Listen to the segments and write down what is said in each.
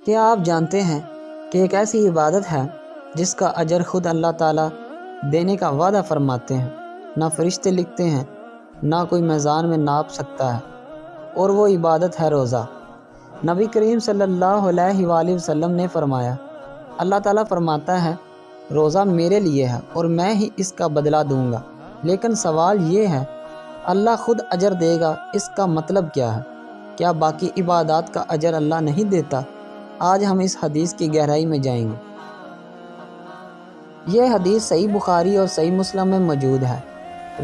کیا آپ جانتے ہیں کہ ایک ایسی عبادت ہے جس کا اجر خود اللہ تعالیٰ دینے کا وعدہ فرماتے ہیں؟ نہ فرشتے لکھتے ہیں، نہ کوئی میزان میں ناپ سکتا ہے، اور وہ عبادت ہے روزہ۔ نبی کریم صلی اللہ علیہ وآلہ وسلم نے فرمایا، اللہ تعالیٰ فرماتا ہے روزہ میرے لیے ہے اور میں ہی اس کا بدلہ دوں گا۔ لیکن سوال یہ ہے، اللہ خود اجر دے گا، اس کا مطلب کیا ہے؟ کیا باقی عبادات کا اجر اللہ نہیں دیتا؟ آج ہم اس حدیث کی گہرائی میں جائیں گے۔ یہ حدیث صحیح بخاری اور صحیح مسلم میں موجود ہے۔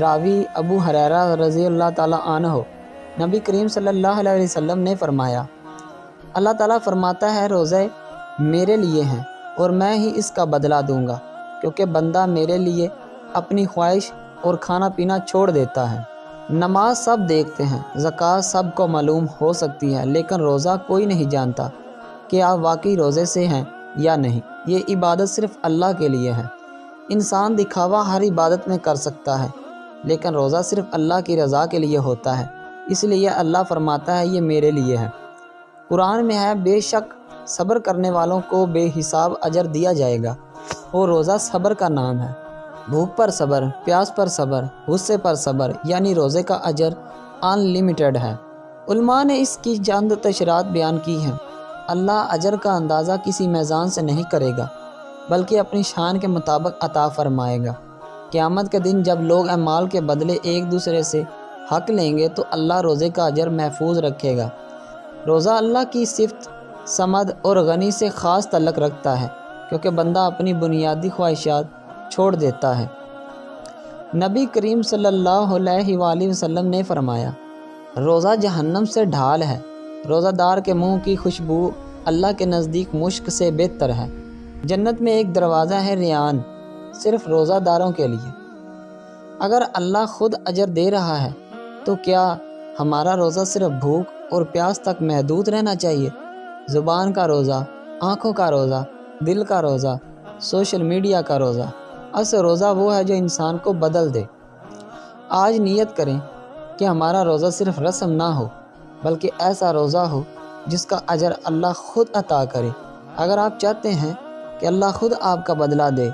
راوی ابو ہریرہ رضی اللہ تعالیٰ عنہ، نبی کریم صلی اللہ علیہ وسلم نے فرمایا، اللہ تعالیٰ فرماتا ہے روزے میرے لیے ہیں اور میں ہی اس کا بدلہ دوں گا، کیونکہ بندہ میرے لیے اپنی خواہش اور کھانا پینا چھوڑ دیتا ہے۔ نماز سب دیکھتے ہیں، زکوٰۃ سب کو معلوم ہو سکتی ہے، لیکن روزہ کوئی نہیں جانتا کہ آپ واقعی روزے سے ہیں یا نہیں۔ یہ عبادت صرف اللہ کے لیے ہے۔ انسان دکھاوا ہر عبادت میں کر سکتا ہے، لیکن روزہ صرف اللہ کی رضا کے لیے ہوتا ہے۔ اس لیے اللہ فرماتا ہے یہ میرے لیے ہے۔ قرآن میں ہے، بے شک صبر کرنے والوں کو بے حساب اجر دیا جائے گا، اور روزہ صبر کا نام ہے۔ بھوک پر صبر، پیاس پر صبر، غصے پر صبر، یعنی روزے کا اجر ان لمیٹڈ ہے۔ علماء نے اس کی چند تشریحات بیان کی ہیں۔ اللہ اجر کا اندازہ کسی میزان سے نہیں کرے گا، بلکہ اپنی شان کے مطابق عطا فرمائے گا۔ قیامت کے دن جب لوگ اعمال کے بدلے ایک دوسرے سے حق لیں گے تو اللہ روزے کا اجر محفوظ رکھے گا۔ روزہ اللہ کی صفت صمد اور غنی سے خاص تعلق رکھتا ہے، کیونکہ بندہ اپنی بنیادی خواہشات چھوڑ دیتا ہے۔ نبی کریم صلی اللہ علیہ وآلہ وسلم نے فرمایا، روزہ جہنم سے ڈھال ہے۔ روزہ دار کے منہ کی خوشبو اللہ کے نزدیک مشک سے بہتر ہے۔ جنت میں ایک دروازہ ہے ریان، صرف روزہ داروں کے لیے۔ اگر اللہ خود اجر دے رہا ہے تو کیا ہمارا روزہ صرف بھوک اور پیاس تک محدود رہنا چاہیے؟ زبان کا روزہ، آنکھوں کا روزہ، دل کا روزہ، سوشل میڈیا کا روزہ۔ اصل روزہ وہ ہے جو انسان کو بدل دے۔ آج نیت کریں کہ ہمارا روزہ صرف رسم نہ ہو، بلکہ ایسا روزہ ہو جس کا اجر اللہ خود عطا کرے۔ اگر آپ چاہتے ہیں کہ اللہ خود آپ کا بدلہ دے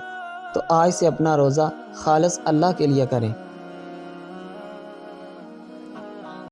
تو آج سے اپنا روزہ خالص اللہ کے لیے کریں۔